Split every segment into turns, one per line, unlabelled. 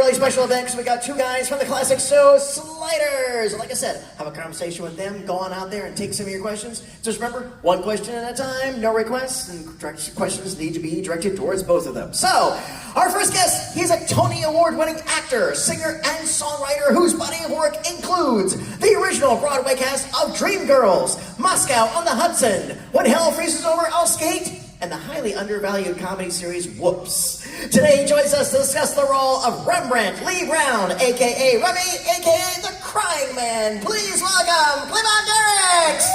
really special event because we got two guys from the classic show, Sliders. Like I said, have a conversation with them, go on out there and take some of your questions. Just remember, one question at a time, no requests, and questions need to be directed towards both of them. So, our first guest, he's a Tony Award-winning actor, singer, and songwriter whose body of work includes the original Broadway cast of Dreamgirls, Moscow on the Hudson, When Hell Freezes Over, I'll Skate, and the highly undervalued comedy series Whoops. Today he joins us to discuss the role of Rembrandt Lee Brown, aka Remy, aka the Crying Man. Please welcome Cleavant Derricks!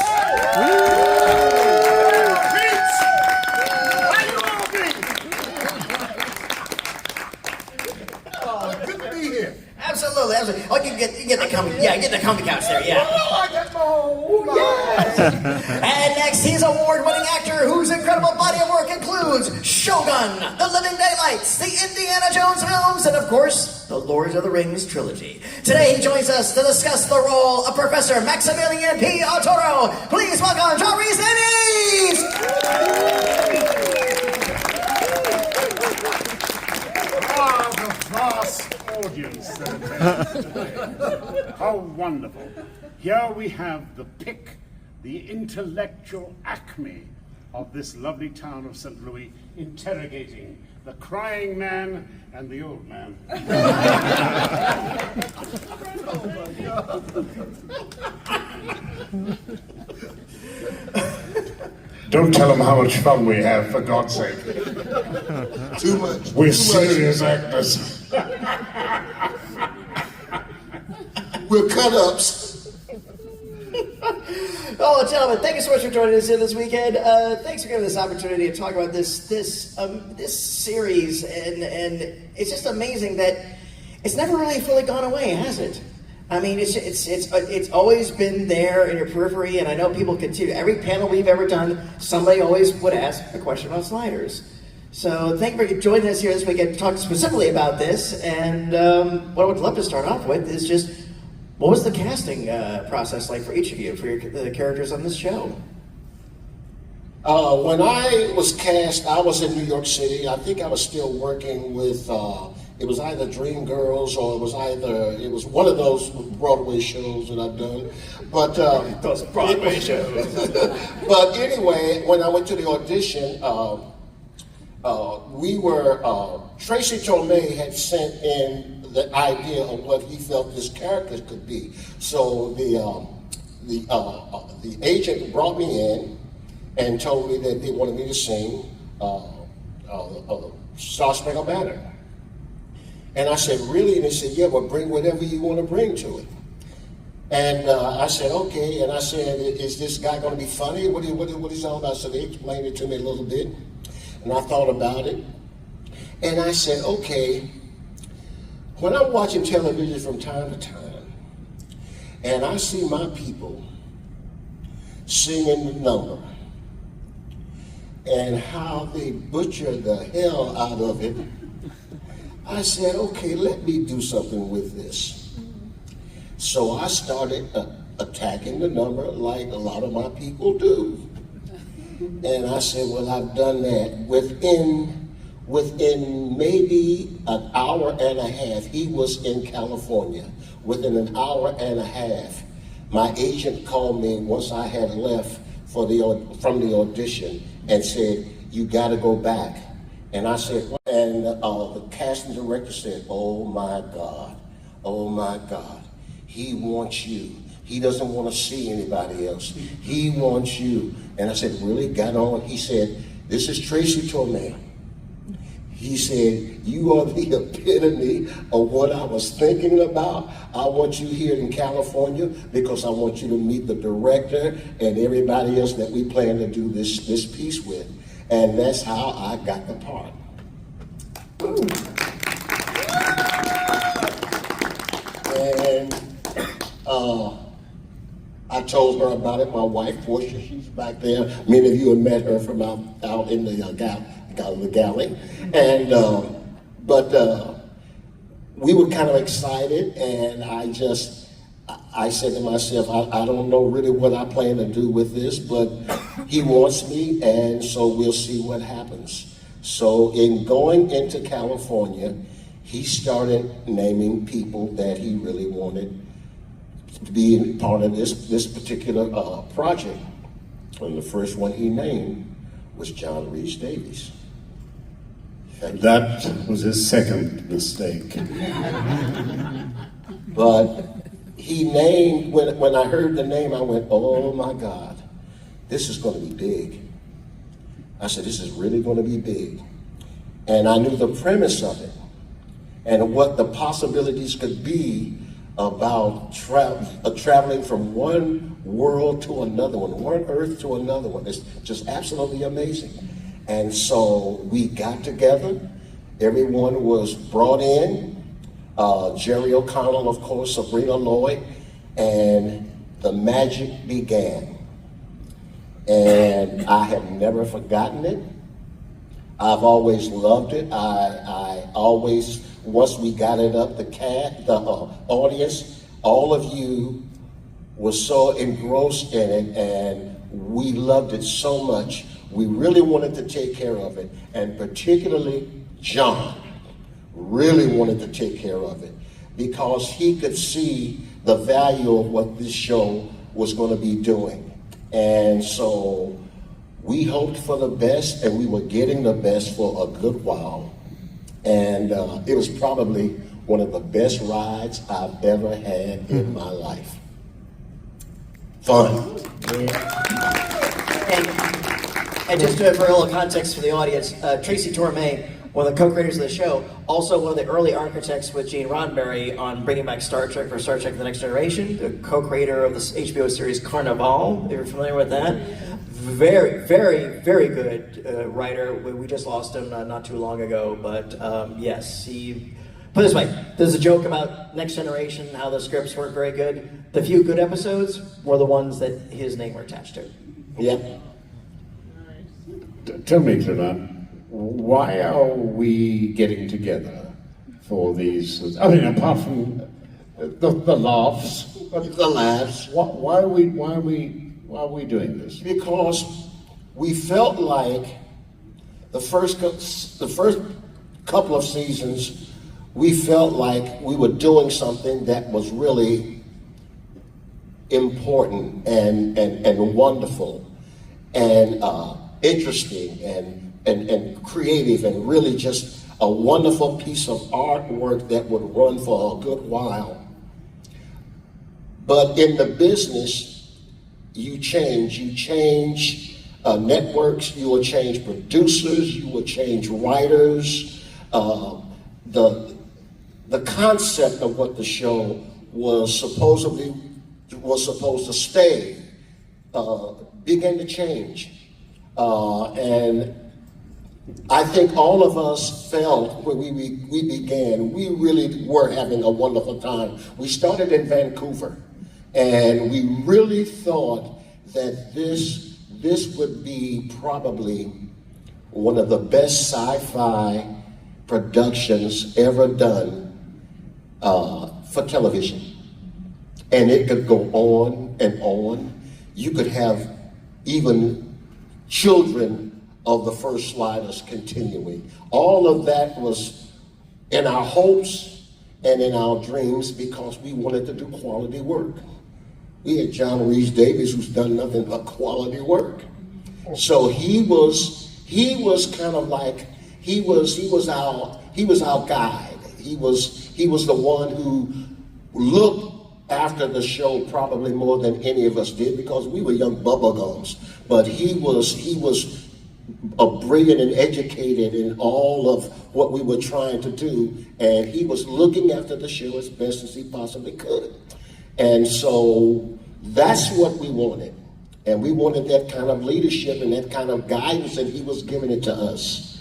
Good to be here.
Absolutely, absolutely. Oh, you get the comfy, get the comfy couch there, yeah.
Oh, I got my own. Yes.
And next, he's an award-winning actor whose incredible body of work includes Shogun, The Living Daylights, the Indiana Jones films, and of course, the Lord of the Rings trilogy. Today, he joins us to discuss the role of Professor Maximilian P. Arturo. Please welcome Ryse Davies!
The vast audience. How wonderful. Here we have the pick, the intellectual acme of this lovely town of St. Louis, interrogating the crying man and the old man. Oh my God. Don't tell them how much fun we have, for God's sake.
Too much.
We're serious actors.
We're cut-ups.
Oh, gentlemen, thank you so much for joining us here this weekend. Thanks for giving us this opportunity to talk about this series, and it's just amazing that it's never really fully gone away, has it? I mean, it's always been there in your periphery, and I know people continue. Every panel we've ever done, somebody always would ask a question about Sliders. So thank you for joining us here this weekend to talk specifically about this. And what I would love to start off with is just, what was the casting process like for each of you, for the characters on this show?
When I was cast, I was in New York City. I think I was still working with, it was either Dreamgirls or it was one of those Broadway shows that I've done. But
those Broadway shows.
But anyway, when I went to the audition, Tracy Torme had sent in the idea of what he felt this character could be. So the agent brought me in and told me that they wanted me to sing Star Spangled Banner. And I said, really? And they said, yeah, well, bring whatever you want to bring to it. And I said, okay. And I said, is this guy going to be funny? What is he all about? So they explained it to me a little bit. And I thought about it. And I said, okay, when I'm watching television from time to time, and I see my people singing the number, and how they butcher the hell out of it, I said, okay, let me do something with this. So I started attacking the number like a lot of my people do. And I said, well, I've done that. Within maybe an hour and a half, he was in California. Within an hour and a half, my agent called me once I had left from the audition and said, you gotta go back. And I said, and the casting director said, oh my God, he wants you. He doesn't want to see anybody else. He wants you. And I said, really? Got on? He said, this is Tracy Torme. He said, you are the epitome of what I was thinking about. I want you here in California because I want you to meet the director and everybody else that we plan to do this piece with. And that's how I got the part. And I told her about it. My wife, Portia, she's back there. Many of you have met her from out in the galley. And we were kind of excited, and I said to myself, I don't know really what I plan to do with this, but he wants me, and so we'll see what happens. So in going into California, he started naming people that he really wanted to be part of this particular project. And the first one he named was John Ryse Davies.
That was his second mistake.
But he named, when I heard the name, I went, oh my God, this is going to be big. I said, this is really going to be big. And I knew the premise of it and what the possibilities could be about traveling from one world to another one earth to another one. It's just absolutely amazing. And so we got together. Everyone was brought in. Jerry O'Connell, of course, Sabrina Lloyd, and the magic began. And I have never forgotten it. I've always loved it. I always, once we got it up, the audience, all of you were so engrossed in it, and we loved it so much. We really wanted to take care of it, and particularly John really wanted to take care of it because he could see the value of what this show was going to be doing. And so we hoped for the best, and we were getting the best for a good while. And it was probably one of the best rides I've ever had in my life. Fun.
And just for a little context for the audience, Tracy Torme, one of the co-creators of the show, also one of the early architects with Gene Roddenberry on bringing back Star Trek for Star Trek The Next Generation, the co-creator of the HBO series Carnival, if you're familiar with that. Very, very, very good writer. We just lost him not too long ago, but yes, he... Put it this way, there's a joke about Next Generation, how the scripts weren't very good. The few good episodes were the ones that his name were attached to.
Yeah.
Tell me, Cleavant, why are we getting together for these? I mean, apart from the laughs,
The laughs.
why are we doing this?
Because we felt like the first couple of seasons, we felt like we were doing something that was really important and wonderful and interesting and creative and really just a wonderful piece of artwork that would run for a good while. But in the business, you change networks, you will change producers, you will change writers. The concept of what the show was supposed to stay began to change. And I think all of us felt when we began, we really were having a wonderful time. We started in Vancouver, and we really thought that this would be probably one of the best sci-fi productions ever done for television. And it could go on and on. You could have even children of the first sliders continuing. All of that was in our hopes and in our dreams because we wanted to do quality work. We had John Ryse Davies, who's done nothing but quality work. So he was kind of like, he was our guide. He was the one who looked after the show probably more than any of us did because we were young bubblegums. But he was brilliant and educated in all of what we were trying to do, and he was looking after the show as best as he possibly could. And so that's what we wanted. And we wanted that kind of leadership and that kind of guidance, and he was giving it to us.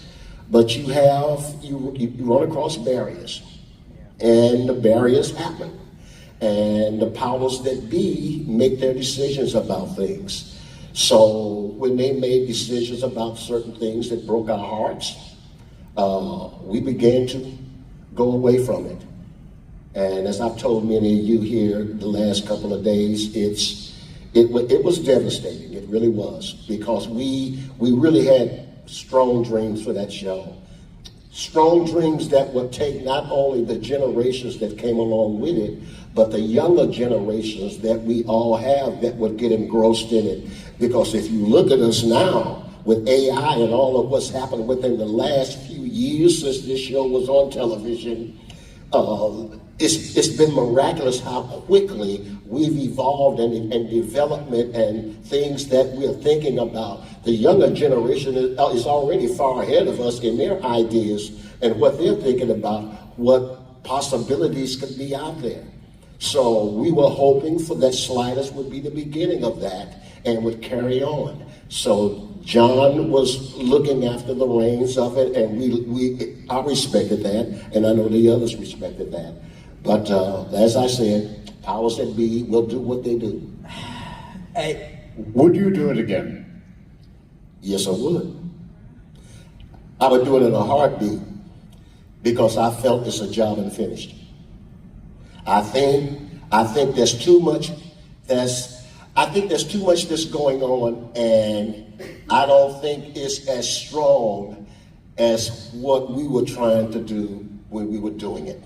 But you run across barriers, and the barriers happen. And the powers that be make their decisions about things. So when they made decisions about certain things that broke our hearts, we began to go away from it. And as I've told many of you here the last couple of days, it was devastating. It really was, because we really had strong dreams for that show. strong dreams that would take not only the generations that came along with it, but the younger generations that we all have that would get engrossed in it. Because if you look at us now, with AI and all of what's happened within the last few years since this show was on television, it's been miraculous how quickly we've evolved and development and things that we're thinking about. The younger generation is already far ahead of us in their ideas and what they're thinking about, what possibilities could be out there. So we were hoping for that Sliders would be the beginning of that and would carry on. So John was looking after the reins of it, and I respected that, and I know the others respected that. But as I said, powers that be will do what they do.
Hey.
Would you do it again?
Yes, I would. I would do it in a heartbeat because I felt it's a job unfinished. I think there's too much that's going on, and I don't think it's as strong as what we were trying to do when we were doing it.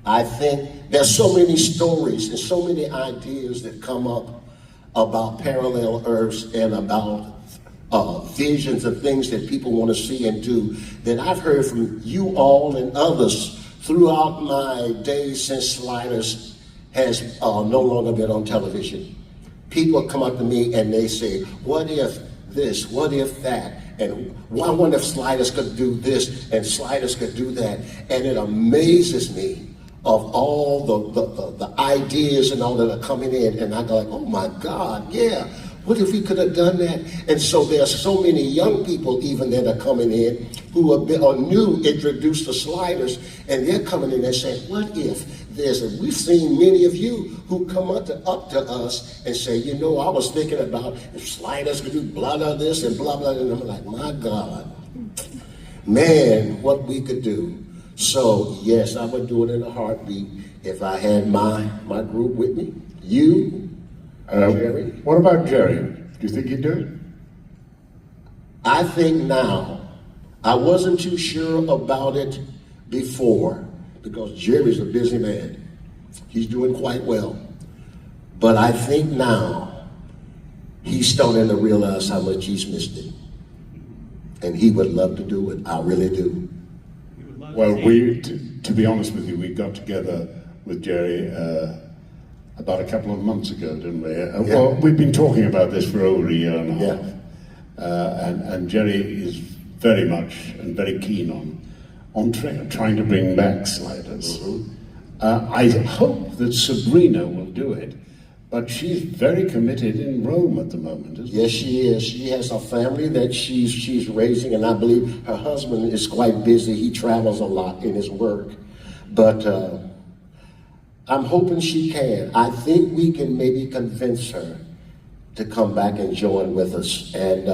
I think there's so many stories and so many ideas that come up about parallel Earths and about visions of things that people want to see and do that I've heard from you all and others throughout my days since Sliders has no longer been on television. People come up to me and they say, what if this, what if that? And I wonder if Sliders could do this and Sliders could do that. And it amazes me of all the ideas and all that are coming in. And I go like, oh my God, yeah. What if we could have done that? And so there are so many young people even that are coming in who are new introduced to Sliders, and they're coming in and saying, what if we've seen many of you who come up to us and say, you know, I was thinking about if Sliders could do blah, blah, this and blah, blah, and I'm like, my God, man, what we could do. So yes, I would do it in a heartbeat if I had my group with me. You, Jerry.
What about Jerry? Do you think he'd do it?
I think now, I wasn't too sure about it before because Jerry's a busy man. He's doing quite well. But I think now he's starting to realize how much he's missed it. And he would love to do it. I really do.
Well, to be honest with you, we got together with Jerry about a couple of months ago, didn't we?
Yeah.
Well, we've been talking about this for over a year and a half.
Yeah.
And Jerry is very much and very keen on trying to bring back Sliders.
Mm-hmm.
I hope that Sabrina will do it, but she's very committed in Rome at the moment, isn't she?
Yes, she is. She has a family that she's raising, and I believe her husband is quite busy. He travels a lot in his work. But I'm hoping she can. I think we can maybe convince her to come back and join with us. And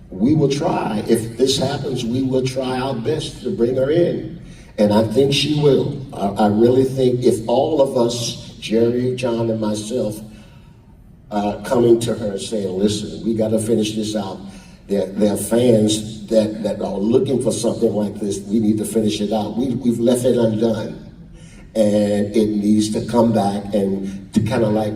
we will try. If this happens, we will try our best to bring her in. And I think she will. I really think if all of us, Jerry, John, and myself, coming to her and saying, listen, we got to finish this out. There are fans that are looking for something like this. We need to finish it out. We've left it undone. And it needs to come back and to kind of like,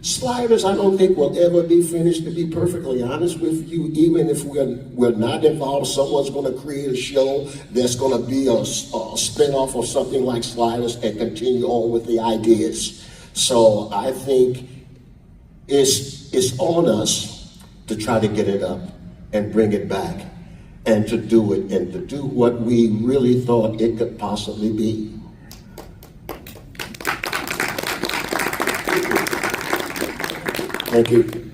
Sliders, I don't think will ever be finished, to be perfectly honest with you. Even if we're not involved, someone's going to create a show that's going to be a spin-off of something like Sliders and continue on with the ideas. So I think it's on us to try to get it up and bring it back and to do it and to do what we really thought it could possibly be. Thank you.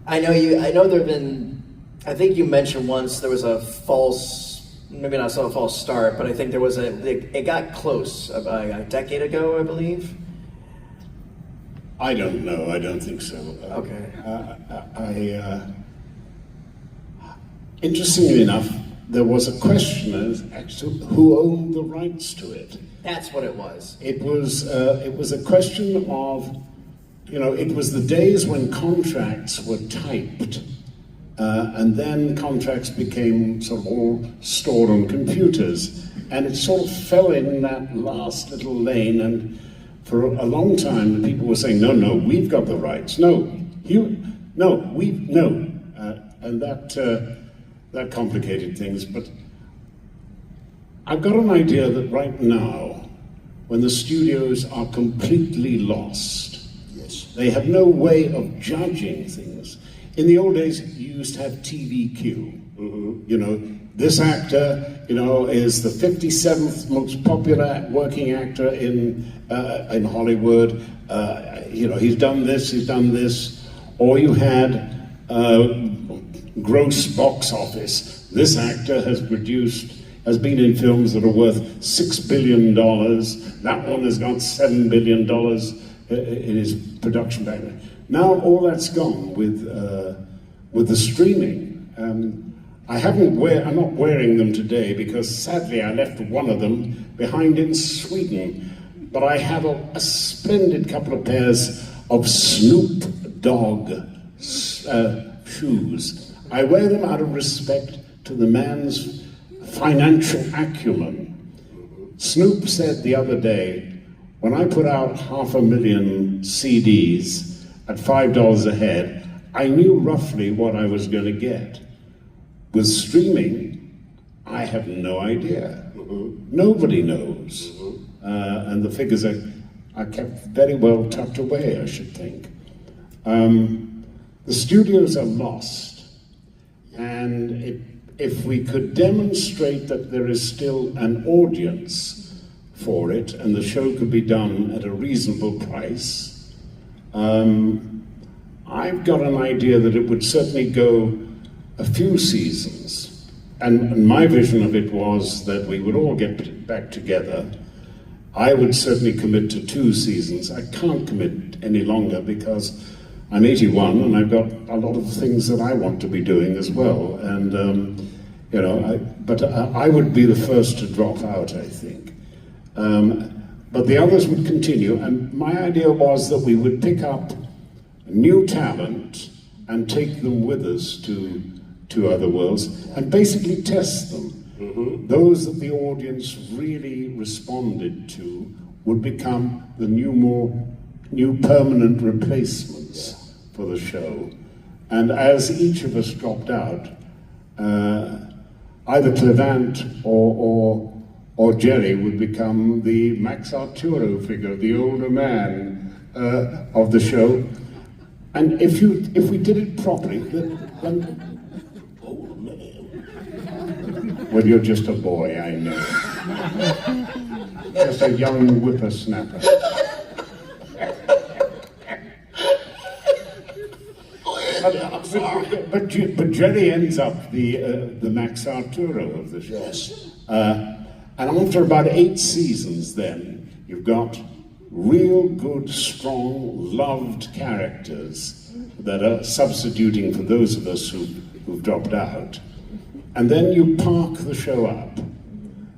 I know there have been, I think you mentioned once there was a false, maybe not so a false start, but I think there was it got close about a decade ago, I believe.
I don't know. I don't think so.
Okay.
Interestingly enough, there was a question as to who owned the rights to it.
That's what it was.
It was a question of, it was the days when contracts were typed and then contracts became sort of all stored on computers, and it sort of fell in that last little lane. And for a long time, the people were saying, "No, we've got the rights. No, and that complicated things. But I've got an idea that right now, when the studios are completely lost,
Yes.
they have no way of judging things. In the old days, you used to have TVQ. You know, this actor, you know, is the 57th most popular working actor in Hollywood. You know, he's done this. Or you had gross box office. This actor has been in films that are worth $6 billion. That one has got $7 billion in his production background. Now all that's gone with the streaming. I'm not wearing them today because sadly I left one of them behind in Sweden. But I have a splendid couple of pairs of Snoop Dogg shoes. I wear them out of respect to the man's financial acumen. Snoop said the other day, when I put out 500,000 CDs at $5 a head, I knew roughly what I was going to get. With streaming, I have no idea. Nobody knows. And the figures are kept very well tucked away, I should think. The studios are lost, and if we could demonstrate that there is still an audience for it, and the show could be done at a reasonable price, I've got an idea that it would certainly go a few seasons. And my vision of it was that we would all get back together. I would certainly commit to 2 seasons. I can't commit any longer because I'm 81 and I've got a lot of things that I want to be doing as well. And, I would be the first to drop out, I think. But the others would continue. And my idea was that we would pick up new talent and take them with us to other worlds and basically test them. Those that the audience really responded to would become the new permanent replacements for the show. And as each of us dropped out, either Cleavant or Jerry would become the Max Arturo figure, the older man of the show. And if we did it properly, then well, you're just a boy, I know. Just a young whippersnapper. But Jerry ends up the Max Arturo of the show.
Yes.
And after about 8 seasons, then you've got real good, strong, loved characters that are substituting for those of us who've dropped out. And then you park the show up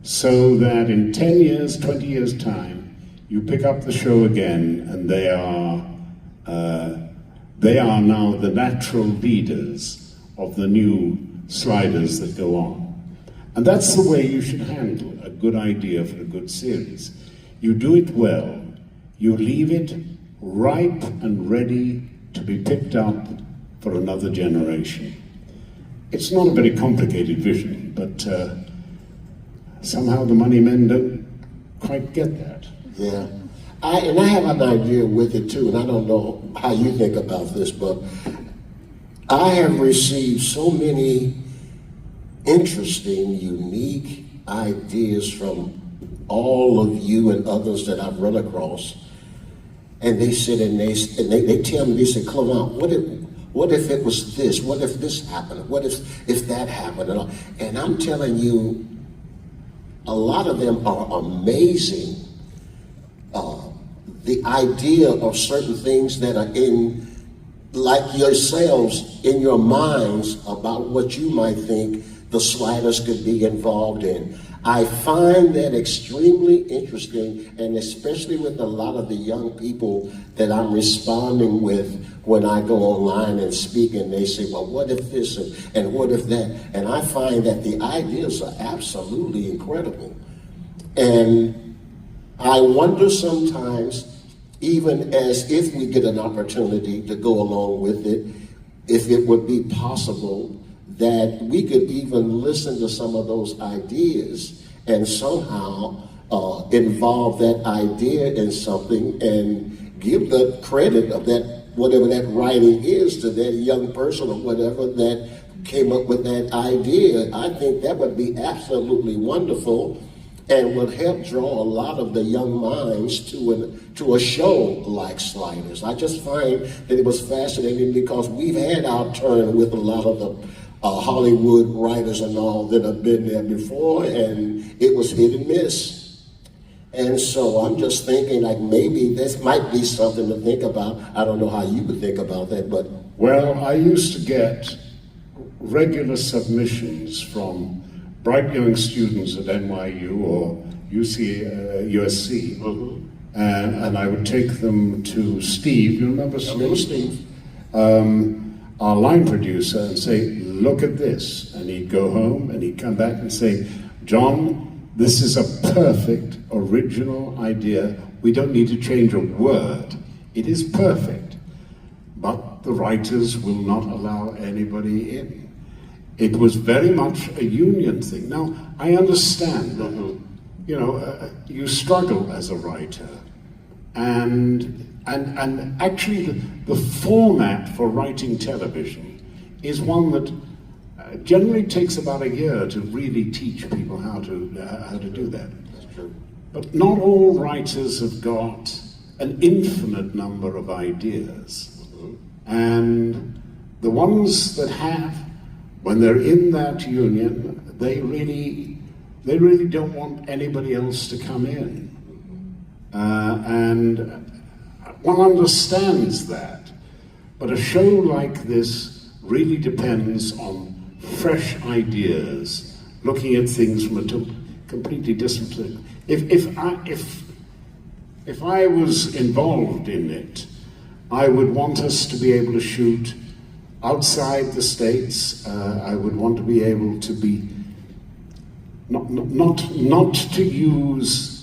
so that in 10 years, 20 years' time, you pick up the show again, and they are now the natural leaders of the new sliders that go on. And that's the way you should handle a good idea for a good series. You do it well. You leave it ripe and ready to be picked up for another generation. It's not a very complicated vision, but somehow the money men don't quite get that.
Yeah. I have an idea with it too, and I don't know how you think about this, but I have received so many interesting, unique ideas from all of you and others that I've run across. And they sit and they tell me, they say, Cleavant, what if it was this? What if this happened? What if that happened? And I'm telling you, a lot of them are amazing. The idea of certain things that are in, like yourselves, in your minds about what you might think the sliders could be involved in. I find that extremely interesting, and especially with a lot of the young people that I'm responding with when I go online and speak, and they say, well, what if this and what if that? And I find that the ideas are absolutely incredible. And I wonder sometimes, even as if we get an opportunity to go along with it, if it would be possible that we could even listen to some of those ideas and somehow involve that idea in something and give the credit of that, whatever that writing is, to that young person or whatever that came up with that idea. I think that would be absolutely wonderful and would help draw a lot of the young minds to a show like Sliders. I just find that it was fascinating because we've had our turn with a lot of the Hollywood writers and all that have been there before, and it was hit and miss. And so I'm just thinking, like, maybe this might be something to think about. I don't know how you would think about that, but...
Well, I used to get regular submissions from bright young students at NYU or USC, and I would take them to Steve. You remember Steve?
Steve.
Our line producer, and say, look at this. And he'd go home and he'd come back and say, John, this is a perfect original idea. We don't need to change a word. It is perfect. But the writers will not allow anybody in. It was very much a union thing. Now, I understand that, you know, you struggle as a writer, and actually the format for writing television is one that generally takes about a year to really teach people how to do that.
That's true.
But not all writers have got an infinite number of ideas, and the ones that have, when they're in that union, they really don't want anybody else to come in. And one understands that, but a show like this really depends on fresh ideas, looking at things from a completely different perspective. If I was involved in it, I would want us to be able to shoot outside the States. I would want to be able to be not to use,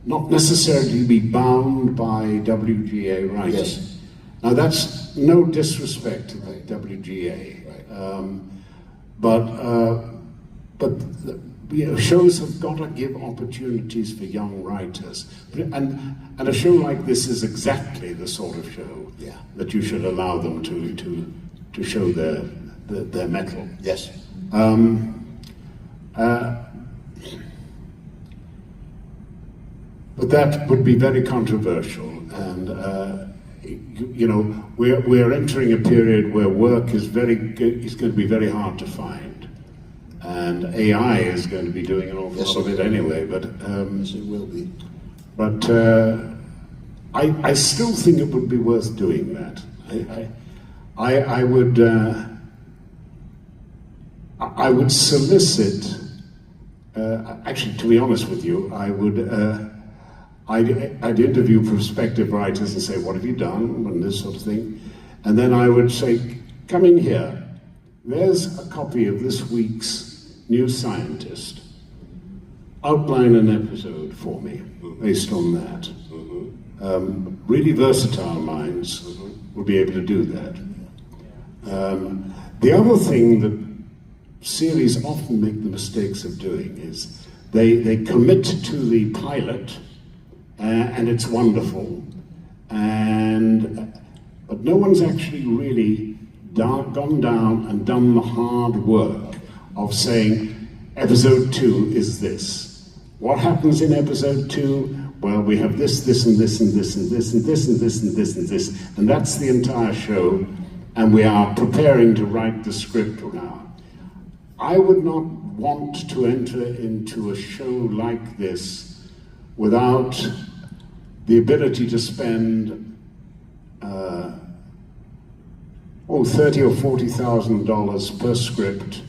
not necessarily be bound by WGA rights.
Yes.
Now that's no disrespect to the WGA, but you know, shows have got to give opportunities for young writers, and a show like this is exactly the sort of show that you should allow them to show their mettle.
Yes.
But that would be very controversial, and you know, we're entering a period where work is going to be very hard to find, and AI is going to be doing an awful lot of it anyway. But
yes, it will be.
But I still think it would be worth doing that. I would solicit. Actually, to be honest with you, I'd interview prospective writers and say, what have you done, and this sort of thing. And then I would say, come in here. There's a copy of this week's New Scientist. Outline an episode for me based on that. Really versatile minds will be able to do that. The other thing that series often make the mistakes of doing is they commit to the pilot, and it's wonderful, but no one's actually really gone down and done the hard work of saying, episode 2 is this. What happens in episode 2? Well, we have this, this, and this, and this, and this, and this, and this, and this, and this, and that's the entire show, and we are preparing to write the script now. I would not want to enter into a show like this without the ability to spend $30,000 or $40,000 per script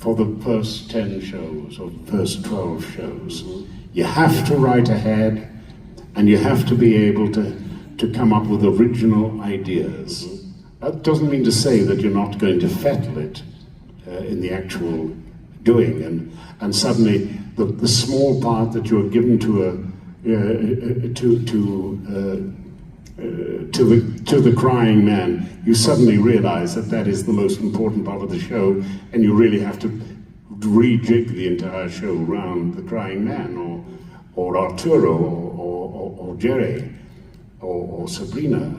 for the first 10 shows or first 12 shows. You have to write ahead, and you have to be able to come up with original ideas. That doesn't mean to say that you're not going to fettle it in the actual doing, and suddenly the small part that you're given to the crying man, you suddenly realize that that is the most important part of the show, and you really have to rejig the entire show around the crying man, or Arturo, or Jerry, or Sabrina,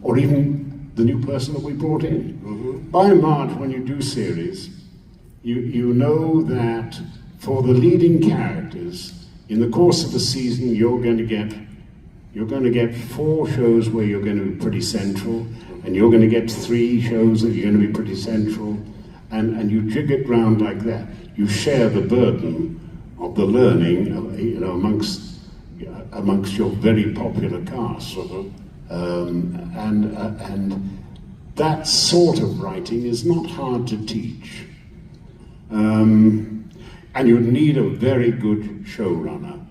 or even the new person that we brought in. By and large, when you do series, you know that for the leading characters, in the course of the season, you're going to get 4 shows where you're going to be pretty central, and you're going to get 3 shows that you're going to be pretty central, and you jig it round like that. You share the burden of the learning, amongst your very popular cast, and that sort of writing is not hard to teach. And you need a very good showrunner,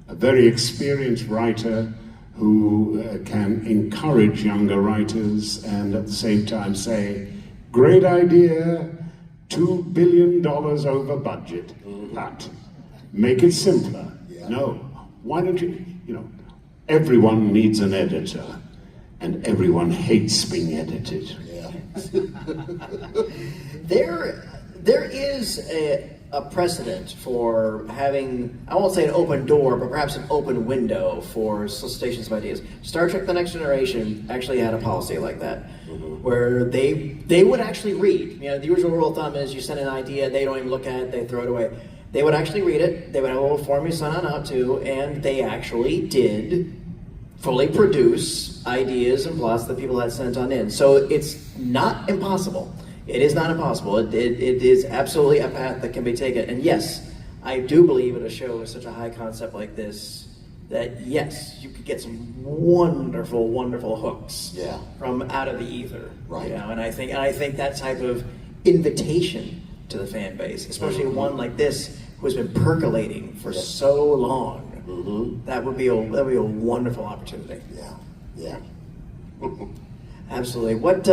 a very experienced writer who can encourage younger writers and at the same time say, great idea, $2 billion over budget, but make it simpler. Yeah. No, why don't you, everyone needs an editor, and everyone hates being edited.
Yeah.
There is a precedent for having, I won't say an open door, but perhaps an open window for solicitations of ideas. Star Trek The Next Generation actually had a policy like that, where they would actually read. The usual rule of thumb is you send an idea, they don't even look at it, they throw it away. They would actually read it, they would have a little form you sent on out to, and they actually did fully produce ideas and plots that people had sent on in. So it's not impossible. It is not impossible. It is absolutely a path that can be taken. And yes, I do believe in a show with such a high concept like this, that yes, you could get some wonderful, wonderful hooks from out of the ether.
Right.
And I think that type of invitation to the fan base, especially one like this who has been percolating for so long, that would be a wonderful opportunity.
Yeah.
Absolutely. What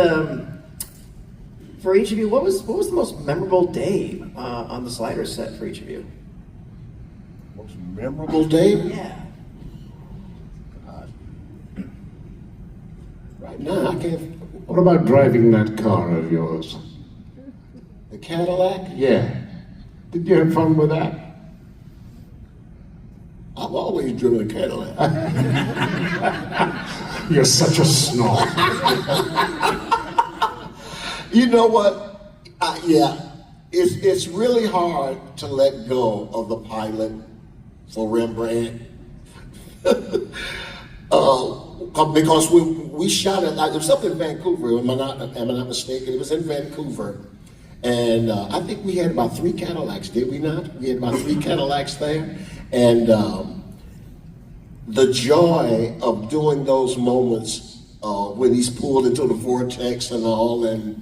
for each of you, what was the most memorable day on the Sliders set for each of you?
Most memorable day?
Yeah.
Right now, I can't.
What about driving that car of yours?
The Cadillac?
Yeah. Did you have fun with that?
I've always driven a Cadillac.
You're such a snob.
You know what? It's really hard to let go of the pilot for Rembrandt. Because we shot it, it was up in Vancouver, am I not mistaken? It was in Vancouver. And I think we had about 3 Cadillacs, did we not? We had about 3 Cadillacs there. And the joy of doing those moments when he's pulled into the vortex and all, and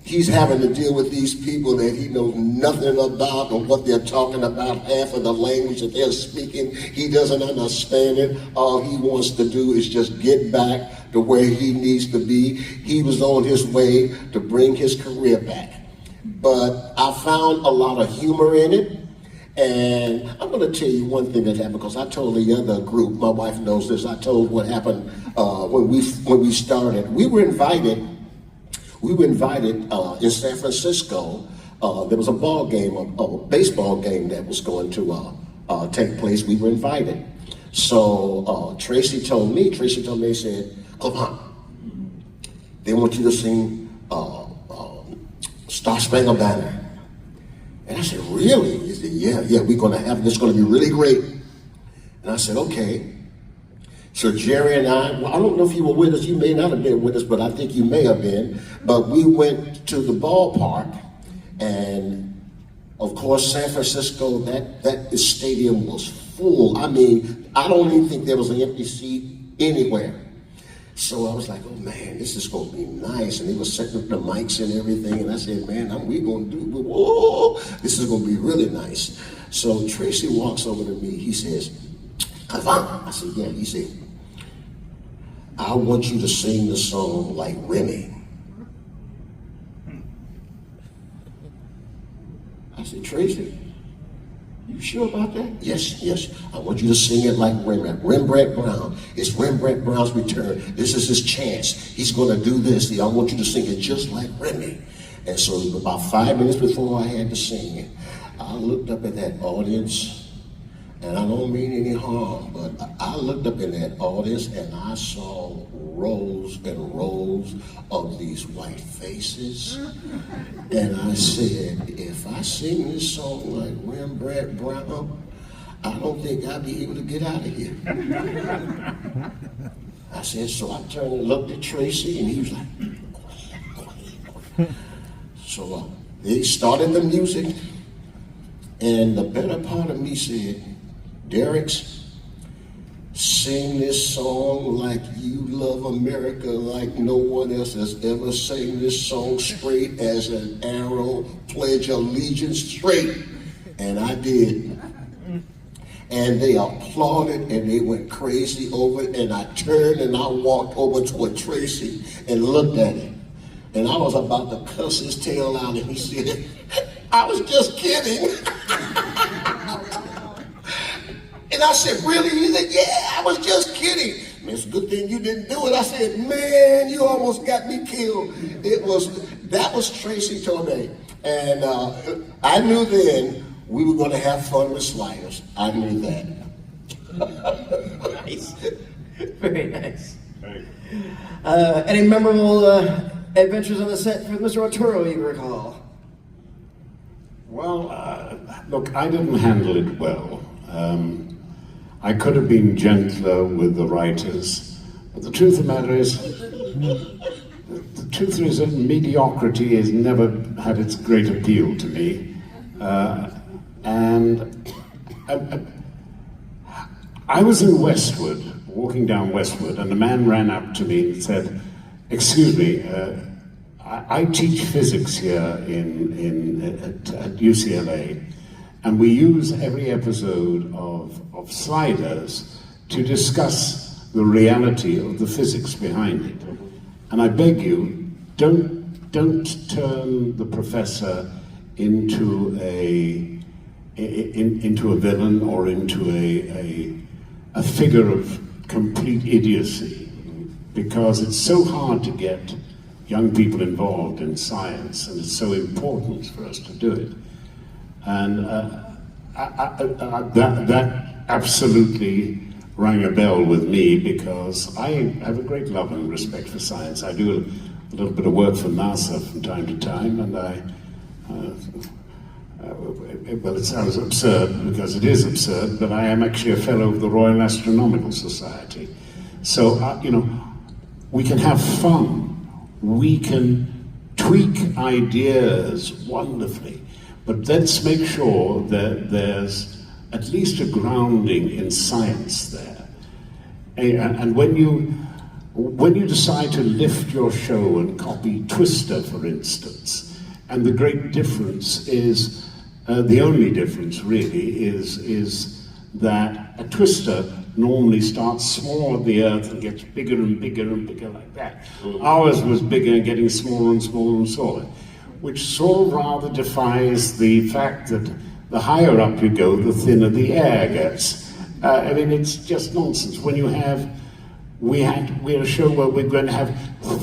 he's having to deal with these people that he knows nothing about or what they're talking about, half of the language that they're speaking, he doesn't understand it. All he wants to do is just get back to where he needs to be. He was on his way to bring his career back. But I found a lot of humor in it. And I'm going to tell you one thing that happened, because I told the other group, my wife knows this, I told what happened when we started. We were invited in San Francisco. There was a ball game, a baseball game that was going to take place. We were invited. So Tracy told me, he said, Cleavant, they want you to sing Star Spangled Banner. And I said, really? He said, yeah, we're going to have this, going to be really great. And I said, okay. So Jerry and I don't know if you were with us, you may not have been with us, but I think you may have been. But we went to the ballpark, and of course, San Francisco, that stadium was full. I mean, I don't even think there was an empty seat anywhere. So I was like, oh man, this is gonna be nice. And they were setting up the mics and everything. And I said, man, we're gonna do, whoa, this is gonna be really nice. So Tracy walks over to me, he says, Cleavant. I said, yeah. He said, I want you to sing the song like Remy. I said, Tracy, you sure about that? Yes, yes. I want you to sing it like Rembrandt Brown. It's Rembrandt Brown's return. This is his chance. He's going to do this. I want you to sing it just like Remy. And so about 5 minutes before I had to sing it, I looked up at that audience, and I don't mean any harm, but I looked up in that audience and I saw rows and rows of these white faces. And I said, if I sing this song like Rembrandt Brown, I don't think I'll be able to get out of here. I said, so I turned and looked at Tracy and he was like, quiet. So they started the music, and the better part of me said, Derricks, sing this song like you love America like no one else has ever sang this song straight as an arrow, pledge allegiance straight. And I did. And they applauded and they went crazy over it. And I turned and I walked over toward Tracy and looked at him. And I was about to cuss his tail out, and he said, I was just kidding. And I said, really? He said, yeah, I was just kidding. Man, it's a good thing you didn't do it. I said, man, you almost got me killed. That was Tracy Torme. And I knew then we were going to have fun with sliders. I knew that.
Nice. Very nice. Any memorable adventures on the set with Mr. Arturo you recall?
Well, look, I didn't handle it well. I could have been gentler with the writers. But the truth of the matter is, that mediocrity has never had its great appeal to me. And I was in Westwood, walking down Westwood, and a man ran up to me and said, excuse me, I teach physics here at UCLA, and we use every episode of Sliders to discuss the reality of the physics behind it. And I beg you, don't turn the professor into a villain or into a figure of complete idiocy, because it's so hard to get young people involved in science, and it's so important for us to do it. And that absolutely rang a bell with me, because I have a great love and respect for science. I do a little bit of work for NASA from time to time, and well, it sounds absurd because it is absurd, but I am actually a fellow of the Royal Astronomical Society. So, we can have fun. We can tweak ideas wonderfully, but let's make sure that there's at least a grounding in science there. And when you decide to lift your show and copy Twister, for instance, and the great difference is, the only difference really is that a Twister normally starts small at the earth and gets bigger and bigger and bigger like that. Ours was bigger and getting smaller and smaller and smaller, which sort of rather defies the fact that the higher up you go, the thinner the air gets. I mean, it's just nonsense. When you have, we had a show where we're going to have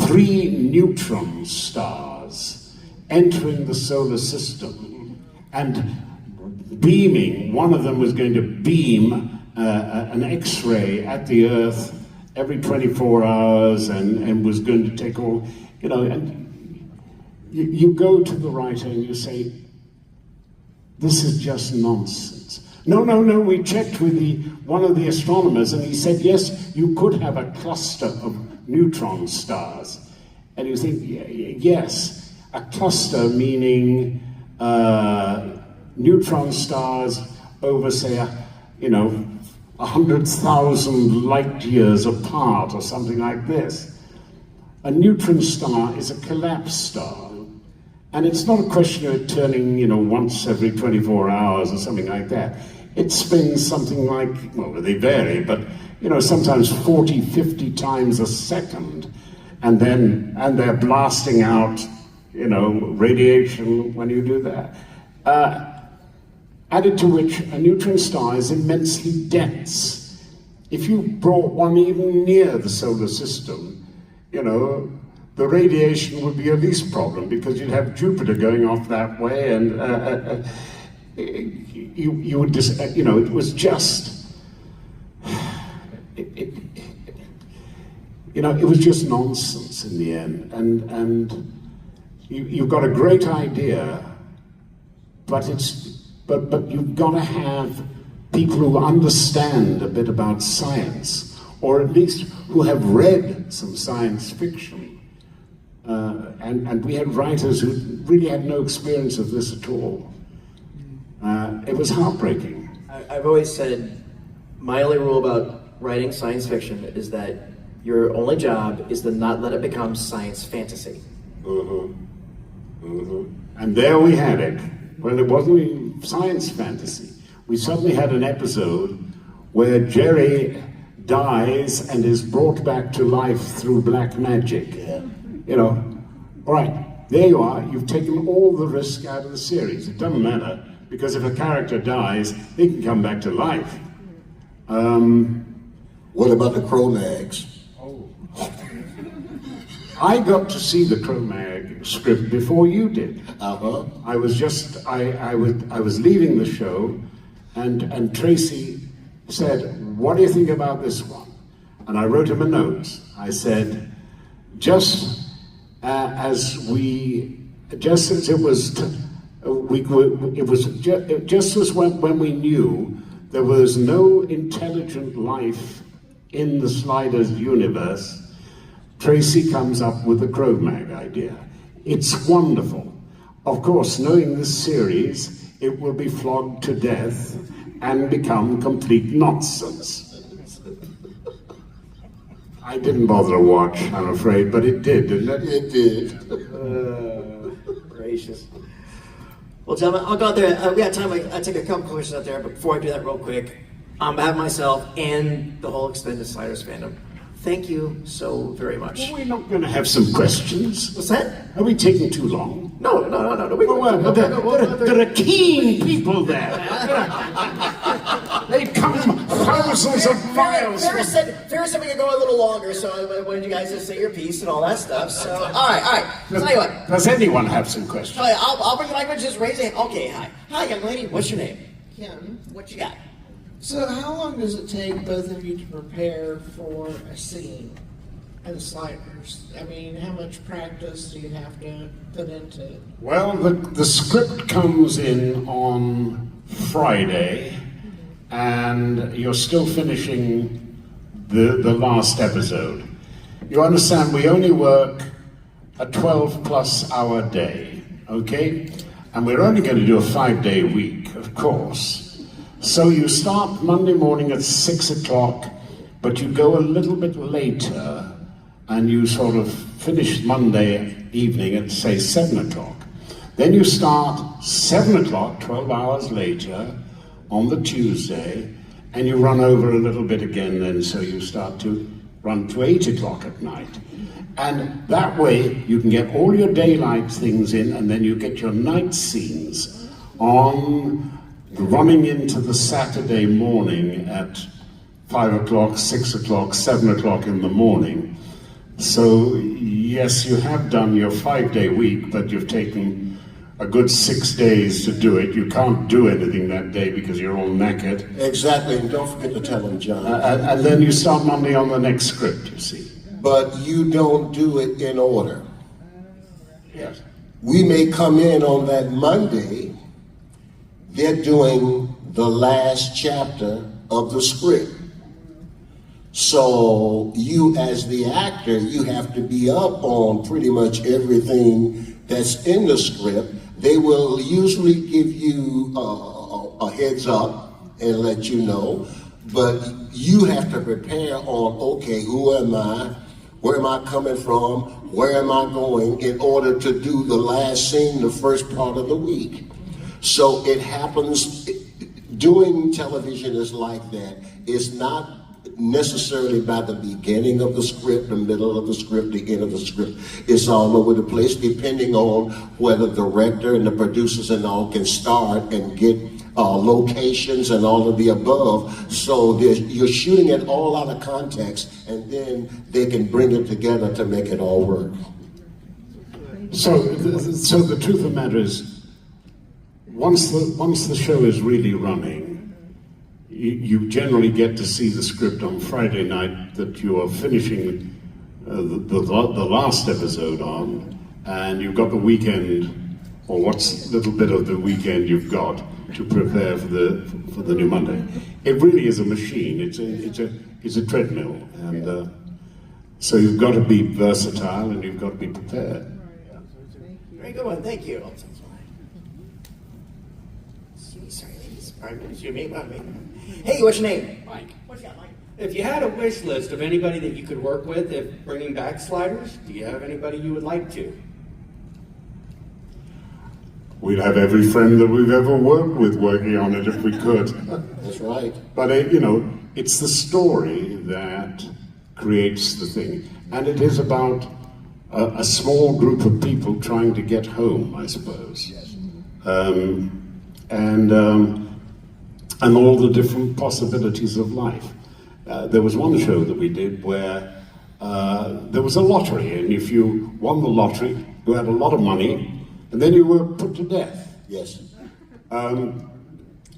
3 neutron stars entering the solar system and beaming. One of them was going to beam an X-ray at the Earth every 24 hours and was going to take all, and you go to the writer and you say, this is just nonsense. No, we checked with one of the astronomers, and he said, yes, you could have a cluster of neutron stars. And you think, yes, a cluster meaning neutron stars over, say, 100,000 light years apart or something like this. a neutron star is a collapsed star. And it's not a question of it turning, once every 24 hours or something like that. It spins something like, well, they vary, but, sometimes 40, 50 times a second. And they're blasting out, radiation when you do that. Added to which, a neutron star is immensely dense. If you brought one even near the solar system, the radiation would be a least problem, because you'd have Jupiter going off that way, and you would just, it was just, it was just nonsense in the end. And you've got a great idea, but you've got to have people who understand a bit about science, or at least who have read some science fiction. And we had writers who really had no experience of this at all. It was heartbreaking.
I've always said my only rule about writing science fiction is that your only job is to not let it become science fantasy.
And there we had it. Well, it wasn't even science fantasy. We suddenly had an episode where Jerry dies and is brought back to life through black magic. All right, there you are. You've taken all the risk out of the series. It doesn't matter, because if a character dies, they can come back to life.
What about the Cro-Mags?
I got to see the Cro-Mag script before you did. I was leaving the show, and Tracy said, "What do you think about this one?" And I wrote him a note. I said, just as when we knew there was no intelligent life in the Sliders universe, Tracy comes up with the Cro-Mag idea. It's wonderful. Of course, knowing this series, it will be flogged to death and become complete nonsense. I didn't bother to watch, I'm afraid, but it did, didn't it?
It did.
Gracious. Well, gentlemen, I'll go out there. We got time. I take a couple questions out there, but before I do that real quick, on behalf of myself and the whole extended Sliders fandom, thank you so very much.
Well, we're not going to have some questions.
What's that?
Are we taking too long?
No.
There are keen people there. They come thousands of miles.
Ferris said we could go a little longer, so I wanted you guys to say your piece and all that stuff. So, all right. Tell you what.
Does anyone have some questions?
I'll bring the mic, just raise your hand. Okay, hi, young lady. What's your name?
Kim.
What you got?
So how long does it take both of you to prepare for a scene in Sliders? I mean, how much practice do you have to put into it?
Well, the script comes in on Friday, and you're still finishing the last episode. You understand, we only work a 12-plus hour day, okay? And we're only going to do a 5-day week, of course. So you start Monday morning at 6 o'clock, but you go a little bit later, and you sort of finish Monday evening at, say, 7 o'clock. Then you start 7 o'clock, 12 hours later, on the Tuesday, and you run over a little bit again then, so you start to run to 8 o'clock at night. And that way, you can get all your daylight things in, and then you get your night scenes on running into the Saturday morning at 5 o'clock, 6 o'clock, 7 o'clock in the morning. So, yes, you have done your 5-day week, but you've taken a good 6 days to do it. You can't do anything that day because you're all knackered.
Exactly, and don't forget to tell him, John.
And then you start Monday on the next script, you see.
But you don't do it in order.
Yes.
We may come in on that Monday, they're doing the last chapter of the script. So you, as the actor, you have to be up on pretty much everything that's in the script. They will usually give you a heads up and let you know, but you have to prepare on, okay, who am I? where am I coming from, where am I going, in order to do the last scene the first part of the week. So it happens, doing television is like that. It's not necessarily by the beginning of the script, the middle of the script, the end of the script. It's all over the place, depending on whether the director and the producers and all can start and get locations and all of the above. So you're shooting it all out of context, and then they can bring it together to make it all work.
So the truth of the matter is, once the show is really running, you generally get to see the script on Friday night that you are finishing the last episode on, and you've got the weekend, or what's little bit of the weekend you've got to prepare for the new Monday. It really is a machine. It's a treadmill, and so you've got to be versatile and you've got to be prepared.
Very good one, thank you. Sorry, ladies. Pardon me. Hey, what's your name?
Mike,
What you got, Mike?
if you had a wish list of anybody that you could work with if bringing back sliders, do you have anybody you would like to?
We'd have every friend that we've ever worked with working on it if we could.
That's right.
But it's the story that creates the thing, and it is about a small group of people trying to get home, I suppose.
Yes.
And all the different possibilities of life. There was one show that we did where there was a lottery, and if you won the lottery, you had a lot of money, and then you were put to death.
Yes.
And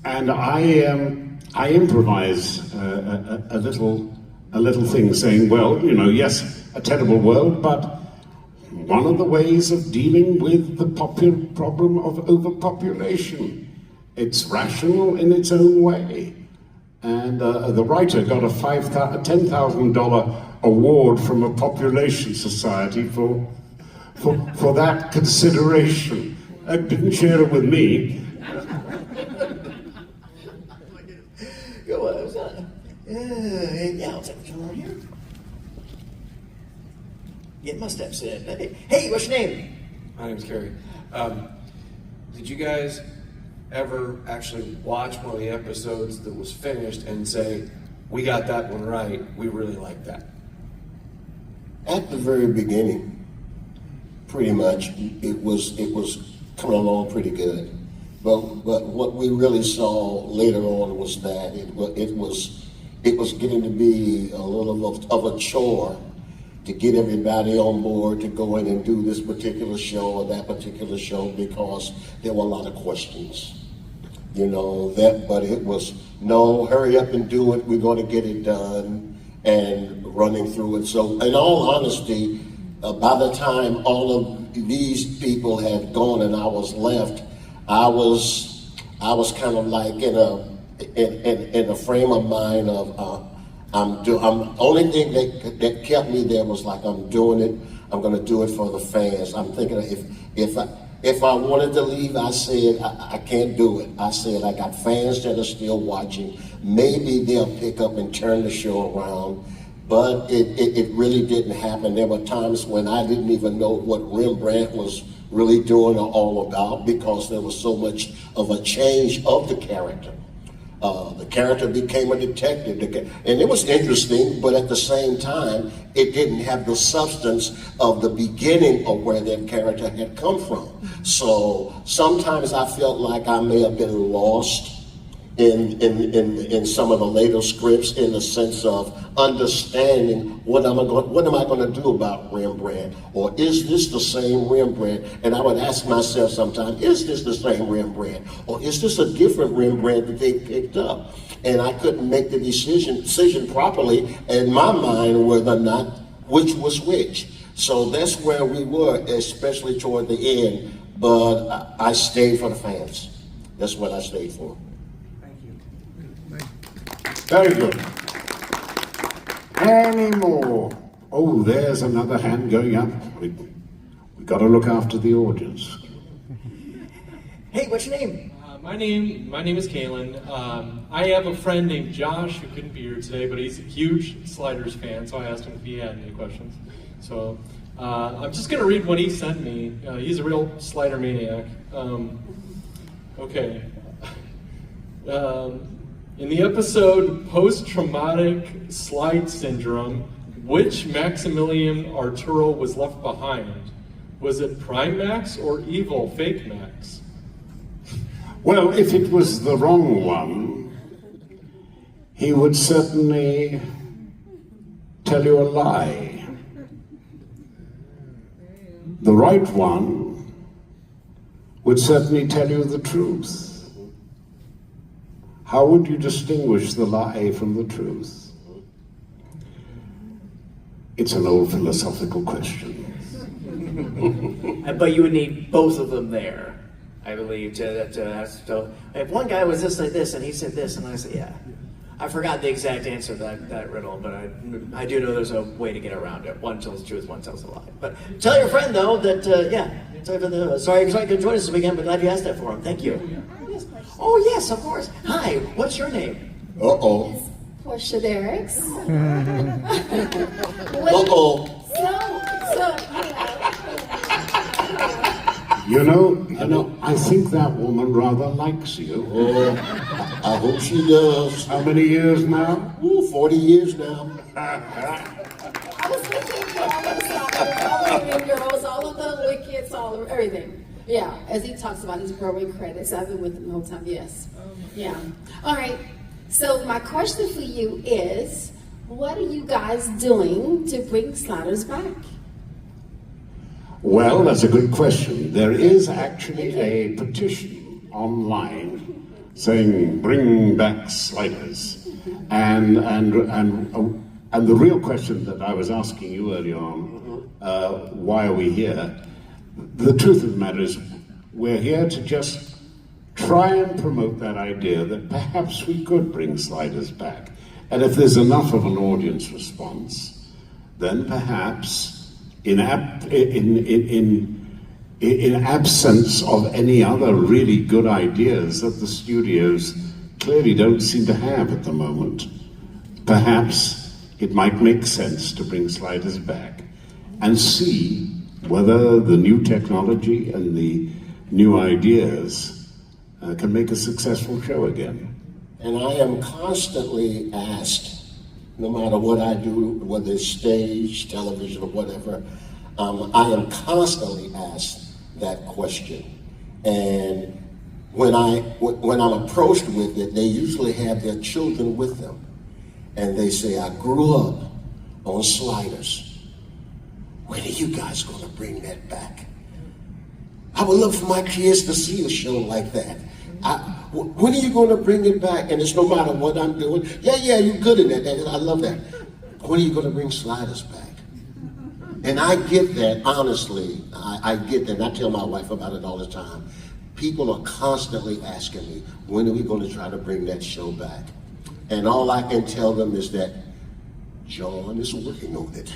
I improvise a little thing, saying, well, yes, a terrible world, but one of the ways of dealing with the problem of overpopulation. It's rational in its own way. And the writer got a $10,000 award from a population society for that consideration. Didn't share it with me.
Yeah, I'll take you over here. Get my steps in. Hey, what's your name?
My name's Kerry. Did you guys ever actually watch one of the episodes that was finished and say, we got that one right, we really like that?
At the very beginning, pretty much, it was coming along pretty good. But what we really saw later on was that it was getting to be a little of a chore to get everybody on board to go in and do this particular show or that particular show, because there were a lot of questions. But it was, no, hurry up and do it, we're going to get it done, and running through it. So in all honesty, by the time all of these people had gone and I was left, I was kind of like in a frame of mind of only thing that kept me there was like, I'm doing it. I'm going to do it for the fans. I'm thinking if I wanted to leave, I said I can't do it. I said I got fans that are still watching. Maybe they'll pick up and turn the show around. But it really didn't happen. There were times when I didn't even know what Rembrandt was really doing or all about, because there was so much of a change of the character. The character became a detective, and it was interesting, but at the same time, it didn't have the substance of the beginning of where that character had come from. So sometimes I felt like I may have been lost in some of the later scripts, in the sense of understanding what am I going to do about Rembrandt, or is this the same Rembrandt? And I would ask myself sometimes, is this the same Rembrandt, or is this a different Rembrandt that they picked up? And I couldn't make the decision properly in my mind whether or not which was which. So that's where we were, especially toward the end. But I stayed for the fans. That's what I stayed for.
Very good. Any more? Oh, there's another hand going up. We've got to look after the audience.
Hey, what's your name?
my name is Kalen. I have a friend named Josh who couldn't be here today, but he's a huge Sliders fan, so I asked him if he had any questions. So I'm just going to read what he sent me. He's a real Slider maniac. Okay. In the episode Post-Traumatic Slide Syndrome, which Maximilian Arturo was left behind? Was it Prime Max or evil Fake Max?
Well, if it was the wrong one, he would certainly tell you a lie. The right one would certainly tell you the truth. How would you distinguish the lie from the truth? It's an old philosophical question.
But you would need both of them there, I believe. So if one guy was just like this and he said this, and I said, yeah. I forgot the exact answer to that riddle, but I do know there's a way to get around it. One tells the truth, one tells a lie. But tell your friend, though, that, sorry you couldn't join us this weekend, but glad you asked that for him. Thank you. Oh, yes, of course. Hi, what's your name?
Uh-oh.
Portia Derricks.
Uh-oh.
You know, I think that woman rather likes you.
Oh, I hope she does.
How many years now?
Ooh, 40 years now.
I was thinking all of the girls, all of the wickets, all of everything. Yeah, as he talks about his Broadway credits, I've been with him the whole time. Yes. Yeah. All right. So my question for you is, what are you guys doing to bring Sliders back?
Well, that's a good question. There is actually a petition online saying "Bring back Sliders," and the real question that I was asking you earlier on, why are we here? The truth of the matter is, we're here to just try and promote that idea that perhaps we could bring Sliders back, and if there's enough of an audience response, then perhaps. In absence of any other really good ideas that the studios clearly don't seem to have at the moment, perhaps it might make sense to bring Sliders back and see whether the new technology and the new ideas can make a successful show again.
And I am constantly asked, no matter what I do, whether it's stage, television, or whatever, I am constantly asked that question. And when I'm approached with it, they usually have their children with them. And they say, I grew up on Sliders. When are you guys going to bring that back? I would love for my kids to see a show like that. When are you going to bring it back? And it's no matter what I'm doing. Yeah, you're good at that. I love that. When are you going to bring Sliders back? And I get that, honestly. I get that. And I tell my wife about it all the time. People are constantly asking me, when are we going to try to bring that show back? And all I can tell them is that John is working on it.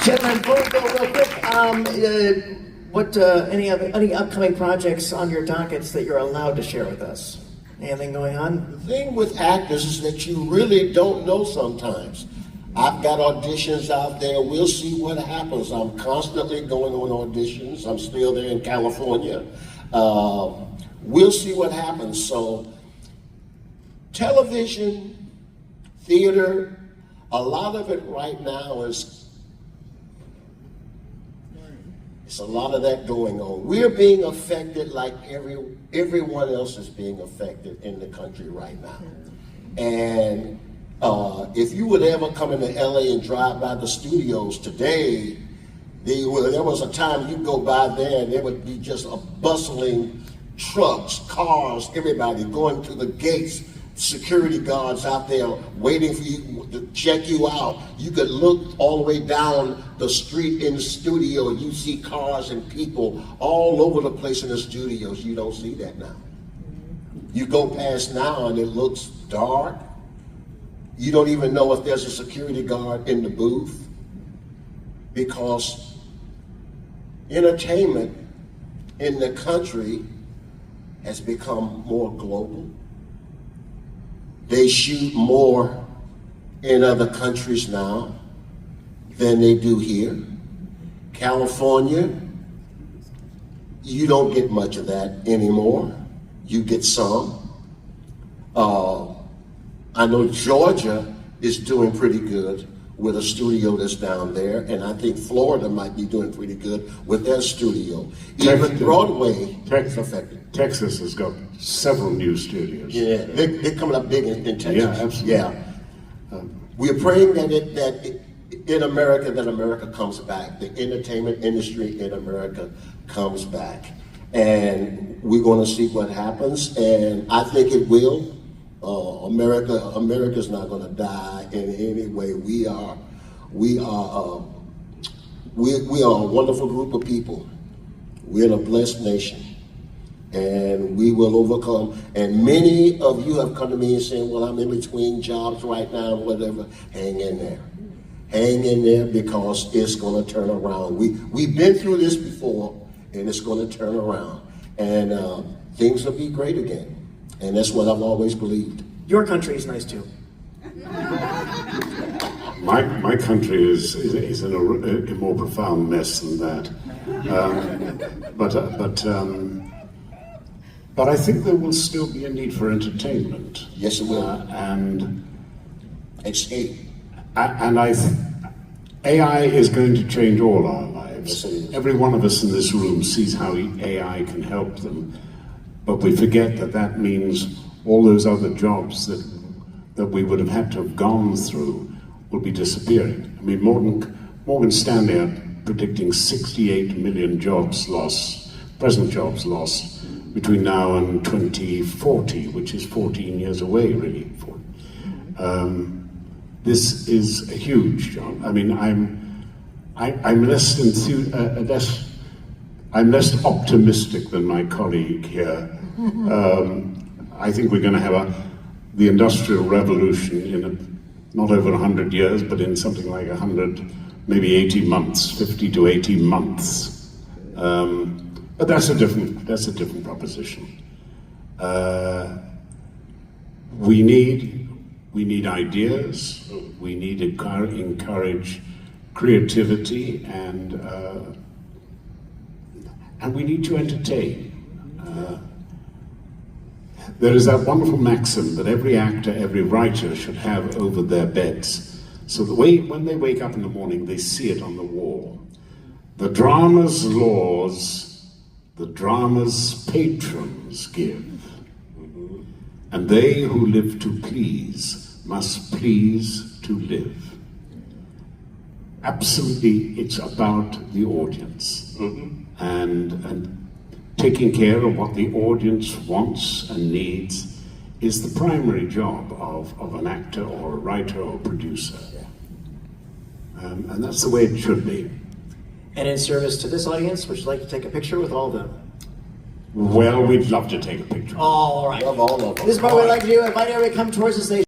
Gentlemen, before we go real quick, any upcoming projects on your dockets that you're allowed to share with us? Anything going on?
The thing with actors is that you really don't know sometimes. I've got auditions out there. We'll see what happens. I'm constantly going on auditions. I'm still there in California. We'll see what happens. So, television, theater, a lot of it right now is it's a lot of that going on. We're being affected like everyone else is being affected in the country right now. And if you would ever come into LA and drive by the studios today, there was a time you'd go by there and there would be just a bustling trucks, cars, everybody going to the gates, security guards out there waiting for you to check you out. You could look all the way down the street in the studio and you see cars and people all over the place in the studios. You don't see that now. You go past now and it looks dark. You don't even know if there's a security guard in the booth because entertainment in the country has become more global. They shoot more in other countries now than they do here. California, you don't get much of that anymore. You get some. I know Georgia is doing pretty good with a studio that's down there, and I think Florida might be doing pretty good with their studio. Even Broadway is affected.
Texas has got several new studios.
Yeah, they're coming up big in Texas.
Yeah, absolutely.
Yeah. We're praying that in America, that America comes back. The entertainment industry in America comes back. And we're going to see what happens, and I think it will. America's not going to die in any way. We are a wonderful group of people. We're in a blessed nation, and we will overcome. And many of you have come to me and saying, well, I'm in between jobs right now, whatever. Hang in there. Hang in there, because it's going to turn around. We've been through this before, and it's going to turn around. And things will be great again. And that's what I've always believed.
Your country is nice too.
My country is in a more profound mess than that. But I think there will still be a need for entertainment.
Yes, it will.
And
Escape.
AI is going to change all our lives.
Yes, it is.
Every one of us in this room sees how AI can help them. But we forget that means all those other jobs that we would have had to have gone through will be disappearing. I mean, Morgan Stanley are predicting 68 million jobs lost, present jobs lost, between now and 2040, which is 14 years away, really. This is a huge job. I mean, I'm less optimistic than my colleague here. I think we're going to have the Industrial Revolution in not over 100 years, but in something like 100, maybe 18 months, 50 to 18 months. But that's a different proposition. We need ideas. We need to encourage creativity, and we need to entertain. There is that wonderful maxim that every actor, every writer should have over their beds, so that when they wake up in the morning, they see it on the wall. The drama's laws, the drama's patrons give, and they who live to please must please to live. Absolutely, it's about the audience, and taking care of what the audience wants and needs is the primary job of an actor or a writer or a producer. And that's the way it should be.
And in service to this audience, would you like to take a picture with all of them?
Well, we'd love to take a picture.
All right.
Love all of them.
This is what we'd like to do. Invite everybody to come towards the stage.